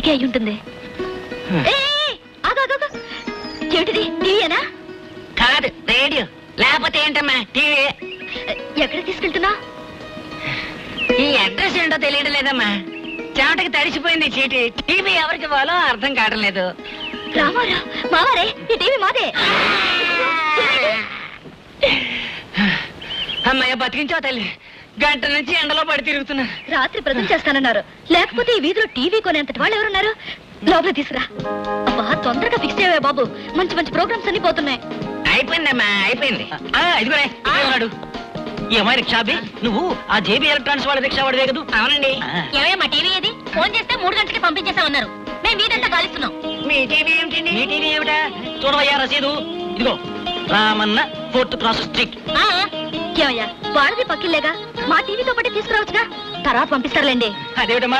అందుకే అయి ఉంటుంది. ఏమిటిది, టీవీనా? కాదు, రేడియో. లేకపోతే ఏంటమ్మా, టీవీ. ఎక్కడ తీసుకెళ్తున్నా? ఈ అడ్రస్ ఏంటో తెలియడం లేదమ్మా. చెమటకి తడిసిపోయింది చీటి. టీవీ ఎవరికి ఇవ్వాలో అర్థం కావడం లేదు. రామారా, మావారే, ఈ టీవీ మాదే. అమ్మాయి బతికించావు తల్లి. గంట నుంచి ఎండలో పడి తిరుగుతున్నా. రాత్రి ప్రజెంట్ చేస్తానన్నారు. లేకపోతే ఈ వీధిలో టీవీ కొనేంతటి వాళ్ళు ఎవరున్నారు? లోపల తీసుకురా. అబ్బా, తొందరగా ఫిక్స్ అయ్యా బాబు. మంచి మంచి ప్రోగ్రామ్స్ అన్ని పోతున్నాయి. అయిపోయిందమ్మా, అయిపోయింది. ఇదిగోనే ఉన్నాడు. ఈ అమ్మాయి రిక్షాబి, నువ్వు ఆ జేబీ ఎలక్ట్రానిక్స్ వాళ్ళ రిక్షా వాడివే కదా? అవునండి. ఏమయ్యా, మా టీవీ ఏది? ఫోన్ చేస్తే 3 గంటలకి పంపించేసామన్నారు. మేము వీధంతా గాలిస్తున్నాం. మీ టీవీ ఏమిటండి? మీ టీవీ ఏమిటా? చూడవయ్యా రసీదు. ఇదిగో, రామన్న 4th క్రాస్ స్ట్రీట్. ఏమయ్యా, వాళ్ళది పక్కిల్లేగా, మా టీవీతో పాటు తీసుకురావచ్చుగా. తర్వాత పంపిస్తారులేండి. అదేమిటమ్మా